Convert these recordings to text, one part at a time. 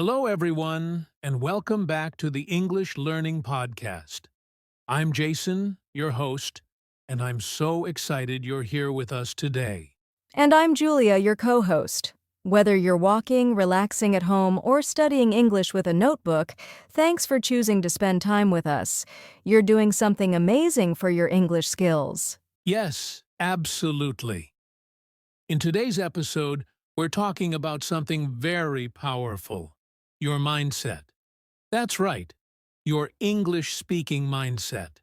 Hello, everyone, and welcome back to the English Learning Podcast. I'm Jason, your host, and I'm so excited you're here with us today. And I'm Julia, your co-host. Whether you're walking, relaxing at home, or studying English with a notebook, thanks for choosing to spend time with us. You're doing something amazing for your English skills. Yes, absolutely. In today's episode, we're talking about something very powerful, your mindset. That's right, your English-speaking mindset.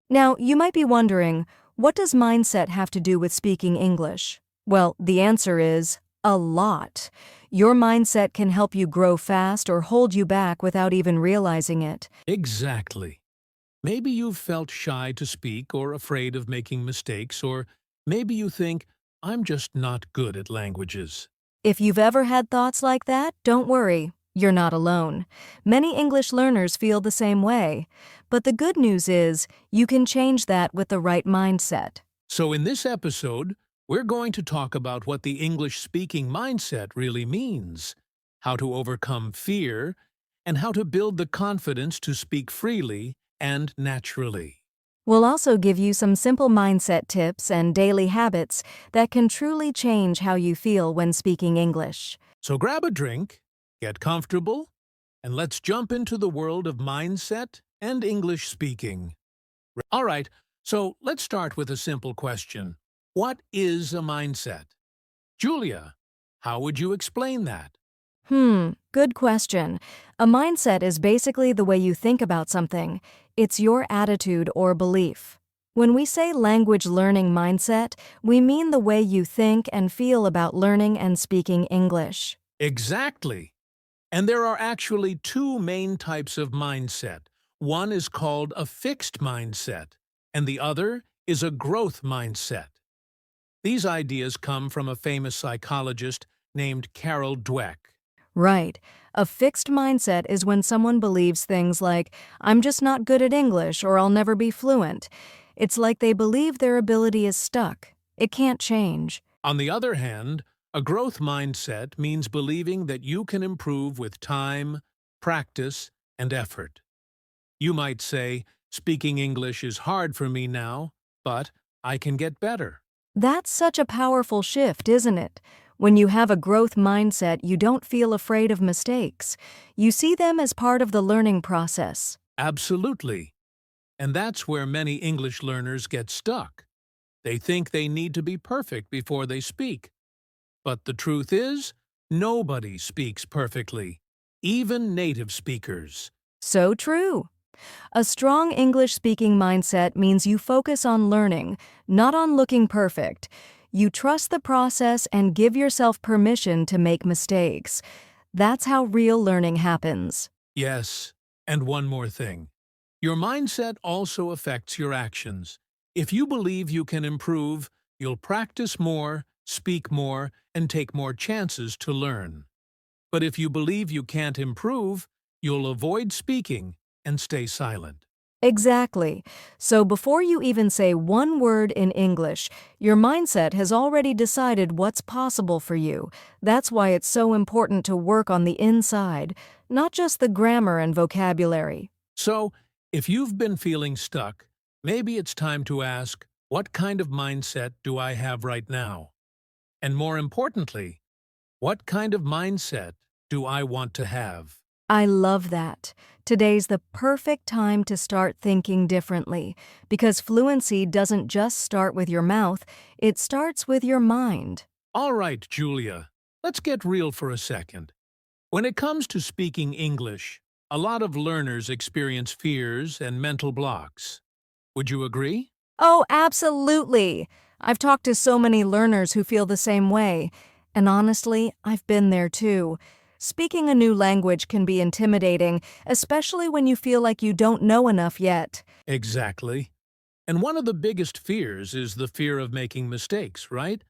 Now, you might be wondering, what does mindset have to do with speaking English? Well, the answer is a lot. Your mindset can help you grow fast or hold you back without even realizing it. Exactly. Maybe you've felt shy to speak or afraid of making mistakes, or maybe you think, I'm just not good at languages. If you've ever had thoughts like that, don't worry. You're not alone. Many English learners feel the same way. But the good news is, you can change that with the right mindset. So in this episode, we're going to talk about what the English-speaking mindset really means, how to overcome fear, and how to build the confidence to speak freely and naturally. We'll also give you some simple mindset tips and daily habits that can truly change how you feel when speaking English. So grab a drink, get comfortable, and let's jump into the world of mindset and English speaking. All right, so let's start with a simple question. What is a mindset? Julia, how would you explain that? Good question. A mindset is basically the way you think about something. It's your attitude or belief. When we say language learning mindset, we mean the way you think and feel about learning and speaking English. Exactly. And there are actually two main types of mindset. One is called a fixed mindset, and the other is a growth mindset. These ideas come from a famous psychologist named Carol Dweck. Right. A fixed mindset is when someone believes things like, I'm just not good at English or I'll never be fluent. It's like they believe their ability is stuck. It can't change. On the other hand, a growth mindset means believing that you can improve with time, practice, and effort. You might say, speaking English is hard for me now, but I can get better. That's such a powerful shift, isn't it? When you have a growth mindset, you don't feel afraid of mistakes. You see them as part of the learning process. Absolutely. And that's where many English learners get stuck. They think they need to be perfect before they speak. But the truth is, nobody speaks perfectly, even native speakers. So true. A strong English-speaking mindset means you focus on learning, not on looking perfect. You trust the process and give yourself permission to make mistakes. That's how real learning happens. Yes, and one more thing. Your mindset also affects your actions. If you believe you can improve, you'll practice more, speak more, and take more chances to learn. But if you believe you can't improve, you'll avoid speaking and stay silent. Exactly. So before you even say one word in English, your mindset has already decided what's possible for you. That's why it's so important to work on the inside, not just the grammar and vocabulary. So, if you've been feeling stuck, maybe it's time to ask, what kind of mindset do I have right now? And more importantly, what kind of mindset do I want to have? I love that. Today's the perfect time to start thinking differently, because fluency doesn't just start with your mouth, it starts with your mind. All right, Julia, let's get real for a second. When it comes to speaking English, a lot of learners experience fears and mental blocks. Would you agree? Oh, absolutely! I've talked to so many learners who feel the same way, and honestly, I've been there too. Speaking a new language can be intimidating, especially when you feel like you don't know enough yet. Exactly. And one of the biggest fears is the fear of making mistakes, right?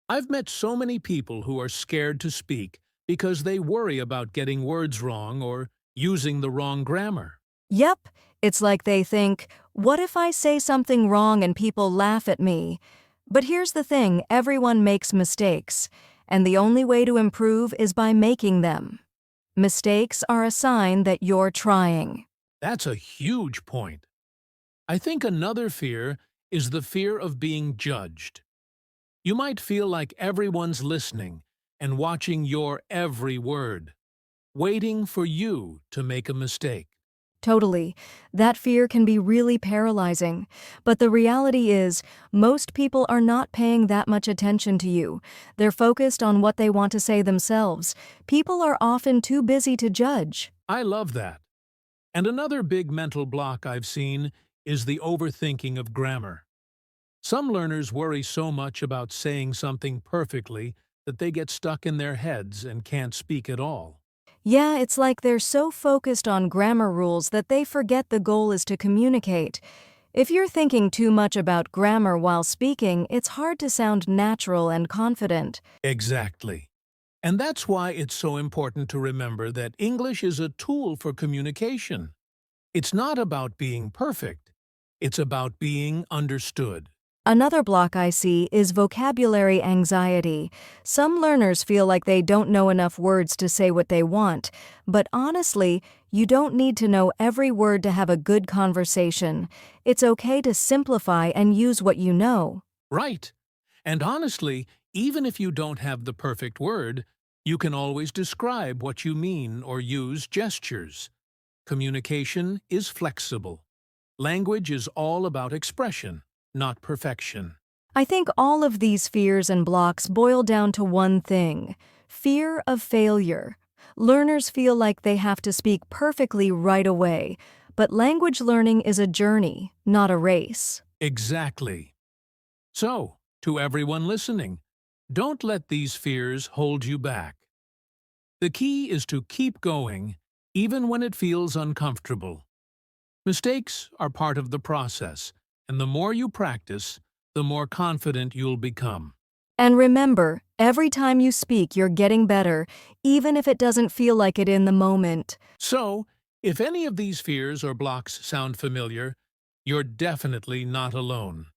I've met so many people who are scared to speak because they worry about getting words wrong or using the wrong grammar. Yep, it's like they think, what if I say something wrong and people laugh at me? But here's the thing, everyone makes mistakes, and the only way to improve is by making them. Mistakes are a sign that you're trying. That's a huge point. I think another fear is the fear of being judged. You might feel like everyone's listening and watching your every word, waiting for you to make a mistake. Totally. That fear can be really paralyzing. But the reality is, most people are not paying that much attention to you. They're focused on what they want to say themselves. People are often too busy to judge. I love that. And another big mental block I've seen is the overthinking of grammar. Some learners worry so much about saying something perfectly that they get stuck in their heads and can't speak at all. Yeah, it's like they're so focused on grammar rules that they forget the goal is to communicate. If you're thinking too much about grammar while speaking, it's hard to sound natural and confident. Exactly. And that's why it's so important to remember that English is a tool for communication. It's not about being perfect. It's about being understood. Another block I see is vocabulary anxiety. Some learners feel like they don't know enough words to say what they want, but honestly, you don't need to know every word to have a good conversation. It's okay to simplify and use what you know. Right. And honestly, even if you don't have the perfect word, you can always describe what you mean or use gestures. Communication is flexible. Language is all about expression, not perfection. I think all of these fears and blocks boil down to one thing: fear of failure. Learners feel like they have to speak perfectly right away, but language learning is a journey, not a race. Exactly. So, to everyone listening, don't let these fears hold you back. The key is to keep going, even when it feels uncomfortable. Mistakes are part of the process, and the more you practice, the more confident you'll become. And remember, every time you speak, you're getting better, even if it doesn't feel like it in the moment. So, if any of these fears or blocks sound familiar, you're definitely not alone.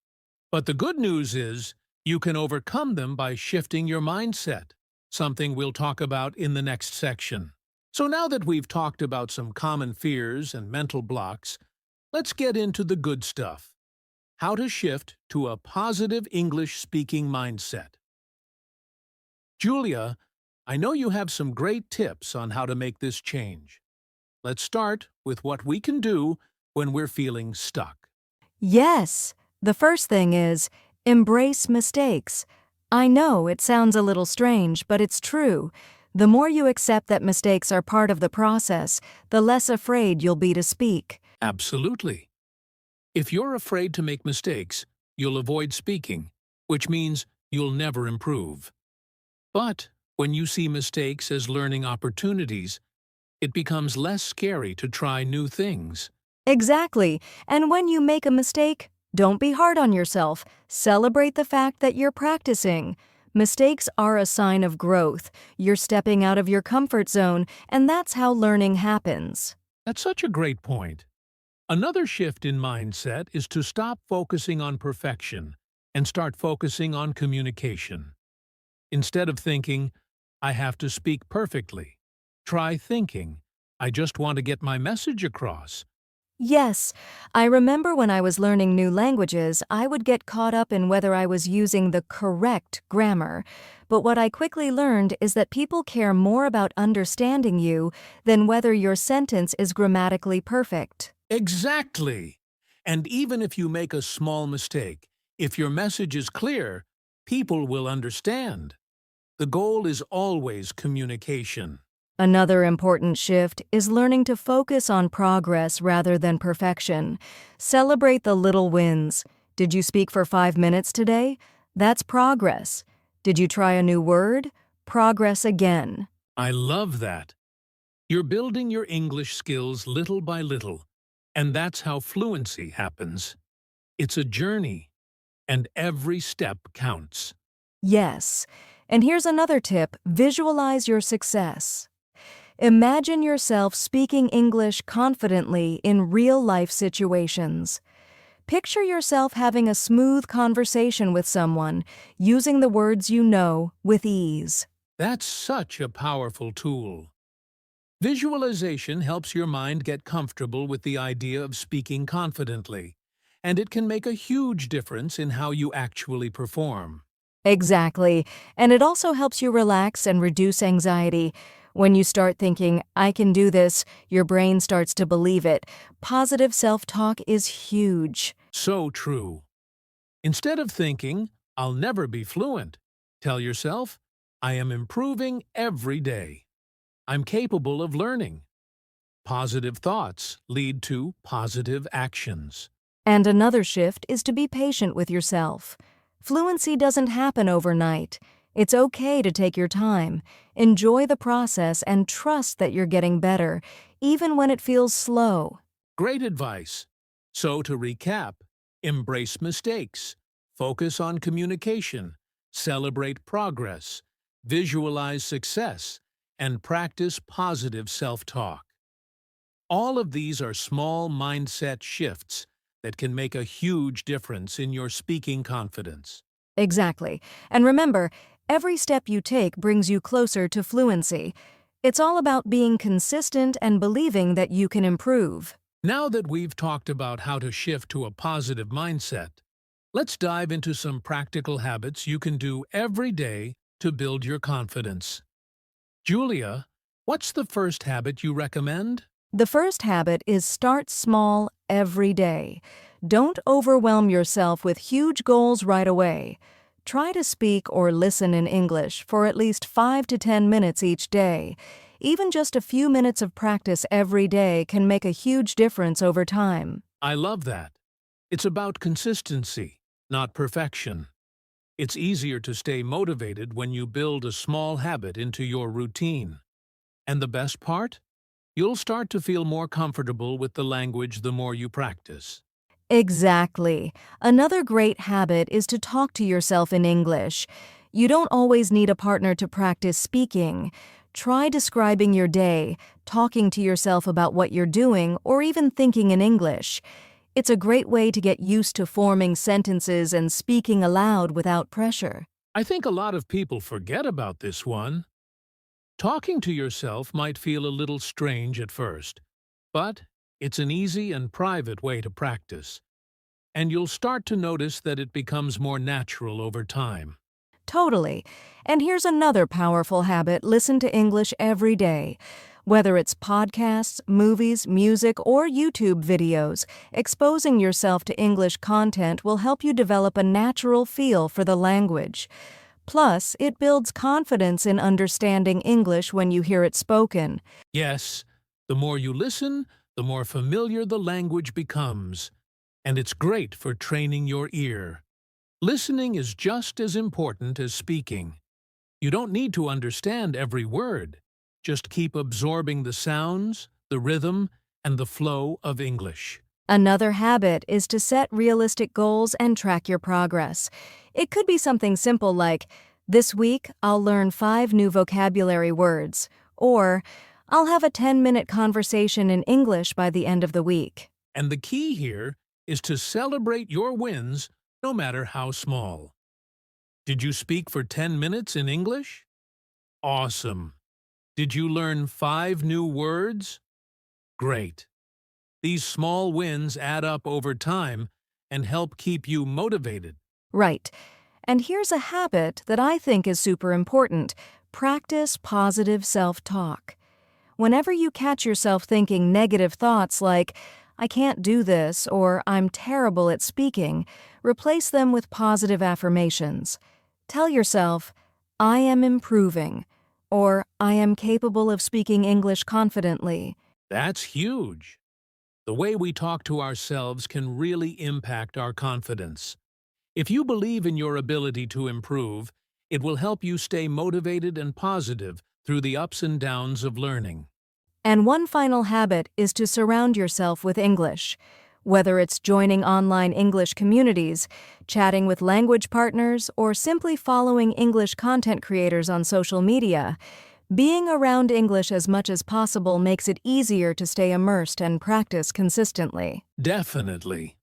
But the good news is, you can overcome them by shifting your mindset, something we'll talk about in the next section. So now that we've talked about some common fears and mental blocks, let's get into the good stuff. How to shift to a positive English-speaking mindset. Julia, I know you have some great tips on how to make this change. Let's start with what we can do when we're feeling stuck. Yes, the first thing is embrace mistakes. I know it sounds a little strange, but it's true. The more you accept that mistakes are part of the process, the less afraid you'll be to speak. Absolutely. If you're afraid to make mistakes, you'll avoid speaking, which means you'll never improve. But when you see mistakes as learning opportunities, it becomes less scary to try new things. Exactly. And when you make a mistake, don't be hard on yourself. Celebrate the fact that you're practicing. Mistakes are a sign of growth. You're stepping out of your comfort zone, and that's how learning happens. That's such a great point. Another shift in mindset is to stop focusing on perfection and start focusing on communication. Instead of thinking, I have to speak perfectly, try thinking, I just want to get my message across. Yes, I remember when I was learning new languages, I would get caught up in whether I was using the correct grammar. But what I quickly learned is that people care more about understanding you than whether your sentence is grammatically perfect. Exactly. And even if you make a small mistake, if your message is clear, people will understand. The goal is always communication. Another important shift is learning to focus on progress rather than perfection. Celebrate the little wins. Did you speak for 5 minutes today? That's progress. Did you try a new word? Progress again. I love that. You're building your English skills little by little, and that's how fluency happens. It's a journey, and every step counts. Yes. And here's another tip: visualize your success. Imagine yourself speaking English confidently in real-life situations. Picture yourself having a smooth conversation with someone, using the words you know with ease. That's such a powerful tool. Visualization helps your mind get comfortable with the idea of speaking confidently, and it can make a huge difference in how you actually perform. Exactly. And it also helps you relax and reduce anxiety. When you start thinking, I can do this, your brain starts to believe it. Positive self-talk is huge. So true. Instead of thinking, I'll never be fluent, tell yourself, I am improving every day. I'm capable of learning. Positive thoughts lead to positive actions. And another shift is to be patient with yourself. Fluency doesn't happen overnight. It's okay to take your time. Enjoy the process and trust that you're getting better, even when it feels slow. Great advice. So to recap, embrace mistakes, focus on communication, celebrate progress, visualize success, and practice positive self-talk. All of these are small mindset shifts that can make a huge difference in your speaking confidence. Exactly. And remember, every step you take brings you closer to fluency. It's all about being consistent and believing that you can improve. Now that we've talked about how to shift to a positive mindset, let's dive into some practical habits you can do every day to build your confidence. Julia, what's the first habit you recommend? The first habit is start small every day. Don't overwhelm yourself with huge goals right away. Try to speak or listen in English for at least 5 to 10 minutes each day. Even just a few minutes of practice every day can make a huge difference over time. I love that. It's about consistency, not perfection. It's easier to stay motivated when you build a small habit into your routine. And the best part? You'll start to feel more comfortable with the language the more you practice. Exactly. Another great habit is to talk to yourself in English. You don't always need a partner to practice speaking. Try describing your day, talking to yourself about what you're doing, or even thinking in English. It's a great way to get used to forming sentences and speaking aloud without pressure. I think a lot of people forget about this one. Talking to yourself might feel a little strange at first, but it's an easy and private way to practice, and you'll start to notice that it becomes more natural over time. Totally. And here's another powerful habit: listen to English every day. Whether it's podcasts, movies, music, or YouTube videos, exposing yourself to English content will help you develop a natural feel for the language. Plus, it builds confidence in understanding English when you hear it spoken. Yes, the more you listen, the more familiar the language becomes, and it's great for training your ear. Listening is just as important as speaking. You don't need to understand every word. Just keep absorbing the sounds, the rhythm, and the flow of English. Another habit is to set realistic goals and track your progress. It could be something simple like, this week I'll learn 5 new vocabulary words, or I'll have a 10-minute conversation in English by the end of the week. And the key here is to celebrate your wins, no matter how small. Did you speak for 10 minutes in English? Awesome. Did you learn 5 new words? Great. These small wins add up over time and help keep you motivated. Right. And here's a habit that I think is super important: practice positive self-talk. Whenever you catch yourself thinking negative thoughts like, I can't do this, or I'm terrible at speaking, replace them with positive affirmations. Tell yourself, I am improving, or I am capable of speaking English confidently. That's huge. The way we talk to ourselves can really impact our confidence. If you believe in your ability to improve, it will help you stay motivated and positive through the ups and downs of learning. And one final habit is to surround yourself with English. Whether it's joining online English communities, chatting with language partners, or simply following English content creators on social media, being around English as much as possible makes it easier to stay immersed and practice consistently. Definitely.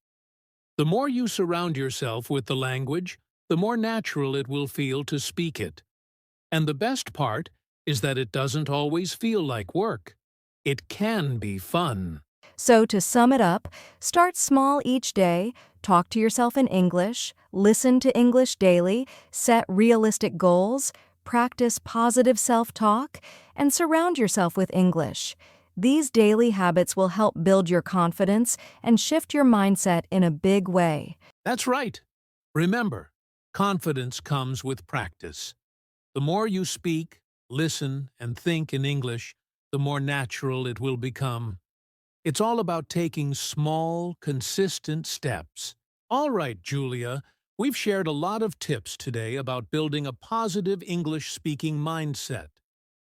The more you surround yourself with the language, the more natural it will feel to speak it. And the best part is that it doesn't always feel like work. It can be fun. So, to sum it up, start small each day, talk to yourself in English, listen to English daily, set realistic goals, practice positive self talk, and surround yourself with English. These daily habits will help build your confidence and shift your mindset in a big way. That's right. Remember, confidence comes with practice. The more you speak, listen, and think in English, the more natural it will become. It's all about taking small, consistent steps. All right, Julia, we've shared a lot of tips today about building a positive English-speaking mindset.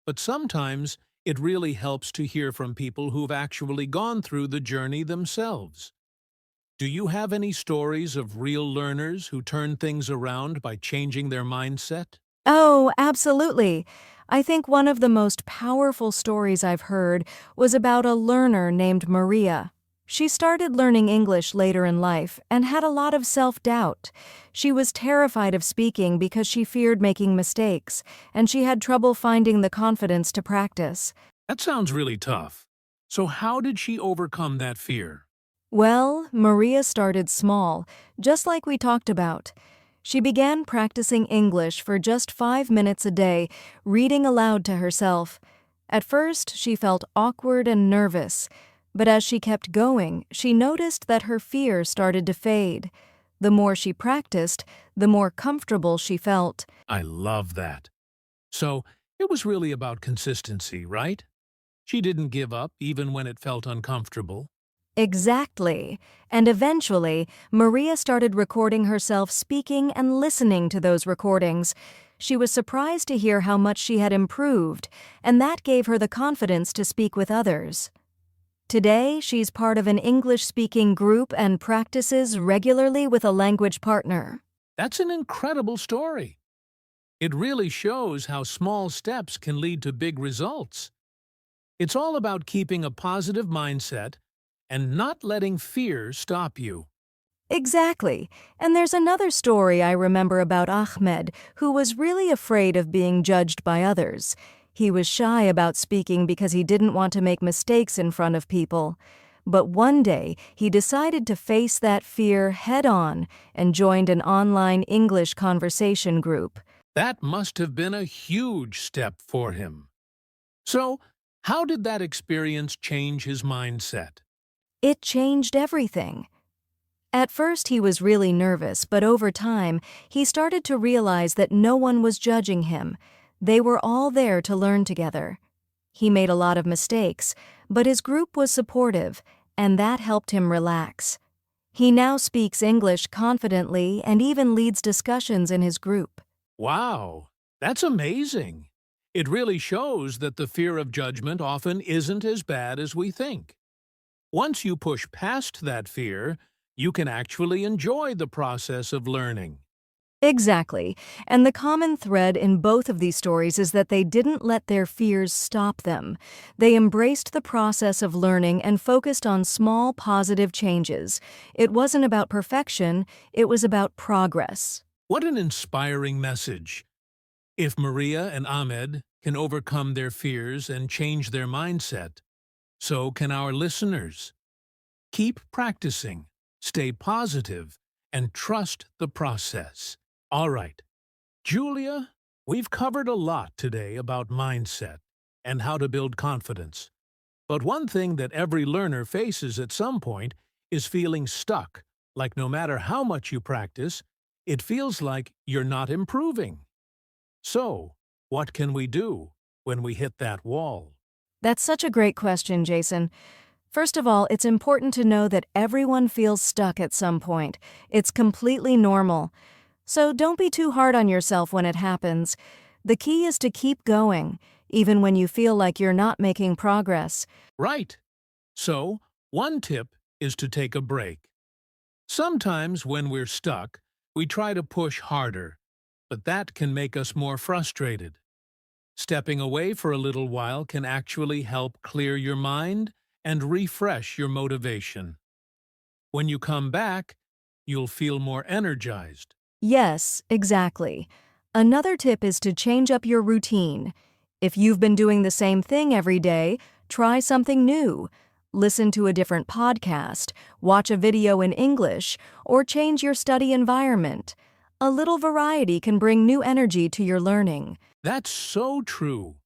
But sometimes it really helps to hear from people who've actually gone through the journey themselves. Do you have any stories of real learners who turned things around by changing their mindset? Oh, absolutely. I think one of the most powerful stories I've heard was about a learner named Maria. She started learning English later in life and had a lot of self-doubt. She was terrified of speaking because she feared making mistakes, and she had trouble finding the confidence to practice. That sounds really tough. So how did she overcome that fear? Well, Maria started small, just like we talked about. She began practicing English for just 5 minutes a day, reading aloud to herself. At first, she felt awkward and nervous, but as she kept going, she noticed that her fear started to fade. The more she practiced, the more comfortable she felt. I love that. So it was really about consistency, right? She didn't give up even when it felt uncomfortable. Exactly. And eventually, Maria started recording herself speaking and listening to those recordings. She was surprised to hear how much she had improved, and that gave her the confidence to speak with others. Today, she's part of an English-speaking group and practices regularly with a language partner. That's an incredible story. It really shows how small steps can lead to big results. It's all about keeping a positive mindset and not letting fear stop you. Exactly. And there's another story I remember about Ahmed, who was really afraid of being judged by others. He was shy about speaking because he didn't want to make mistakes in front of people. But one day, he decided to face that fear head-on and joined an online English conversation group. That must have been a huge step for him. So, how did that experience change his mindset? It changed everything. At first, he was really nervous, but over time, he started to realize that no one was judging him. They were all there to learn together. He made a lot of mistakes, but his group was supportive, and that helped him relax. He now speaks English confidently and even leads discussions in his group. Wow, that's amazing. It really shows that the fear of judgment often isn't as bad as we think. Once you push past that fear, you can actually enjoy the process of learning. Exactly. And the common thread in both of these stories is that they didn't let their fears stop them. They embraced the process of learning and focused on small positive changes. It wasn't about perfection, it was about progress. What an inspiring message. If Maria and Ahmed can overcome their fears and change their mindset, so can our listeners. Keep practicing, stay positive, and trust the process. All right, Julia, we've covered a lot today about mindset and how to build confidence. But one thing that every learner faces at some point is feeling stuck, like no matter how much you practice, it feels like you're not improving. So, what can we do when we hit that wall? That's such a great question, Jason. First of all, it's important to know that everyone feels stuck at some point. It's completely normal. So don't be too hard on yourself when it happens. The key is to keep going, even when you feel like you're not making progress. Right. So, one tip is to take a break. Sometimes when we're stuck, we try to push harder, but that can make us more frustrated. Stepping away for a little while can actually help clear your mind and refresh your motivation. When you come back, you'll feel more energized. Yes, exactly. Another tip is to change up your routine. If you've been doing the same thing every day, Try something new. Listen to a different podcast, watch a video in English, or change your study environment. A little variety can bring new energy to your learning. That's so true.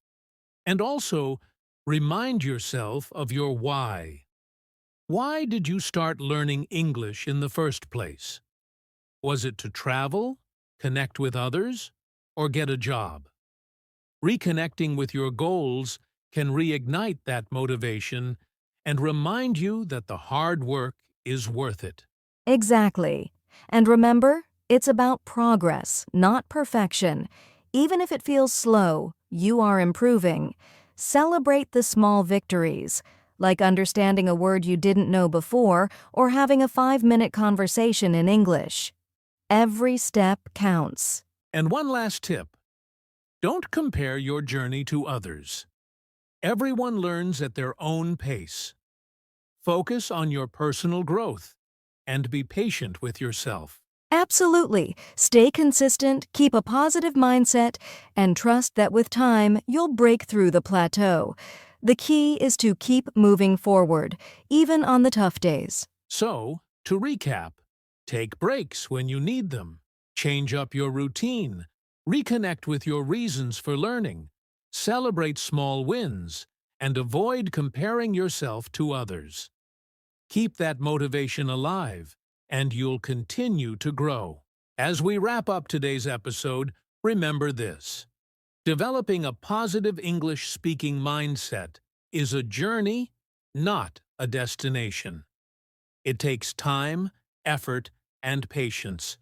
And also, remind yourself of your why. Why did you start learning English in the first place? Was it to travel, connect with others, or get a job? Reconnecting with your goals can reignite that motivation and remind you that the hard work is worth it. Exactly. And remember, it's about progress, not perfection. Even if it feels slow, you are improving. Celebrate the small victories, like understanding a word you didn't know before or having a 5-minute conversation in English. Every step counts. And one last tip. Don't compare your journey to others. Everyone learns at their own pace. Focus on your personal growth and be patient with yourself. Absolutely. Stay consistent, keep a positive mindset, and trust that with time, you'll break through the plateau. The key is to keep moving forward, even on the tough days. So, to recap, take breaks when you need them, change up your routine, reconnect with your reasons for learning, celebrate small wins, and avoid comparing yourself to others. Keep that motivation alive, and you'll continue to grow. As we wrap up today's episode, remember this. Developing a positive English-speaking mindset is a journey, not a destination. It takes time, effort, and patience.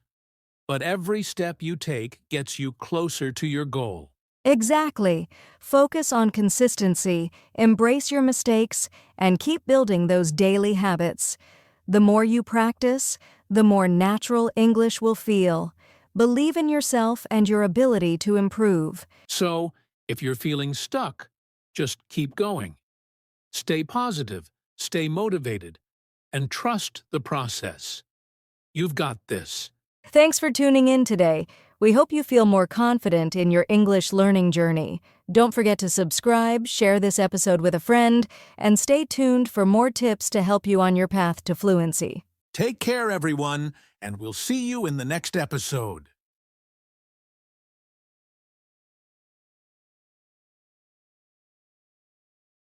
But every step you take gets you closer to your goal. Exactly. Focus on consistency, embrace your mistakes, and keep building those daily habits. The more you practice, the more natural English will feel. Believe in yourself and your ability to improve. So, if you're feeling stuck, just keep going. Stay positive, stay motivated, and trust the process. You've got this. Thanks for tuning in today. We hope you feel more confident in your English learning journey. Don't forget to subscribe, share this episode with a friend, and stay tuned for more tips to help you on your path to fluency. Take care, everyone, and we'll see you in the next episode.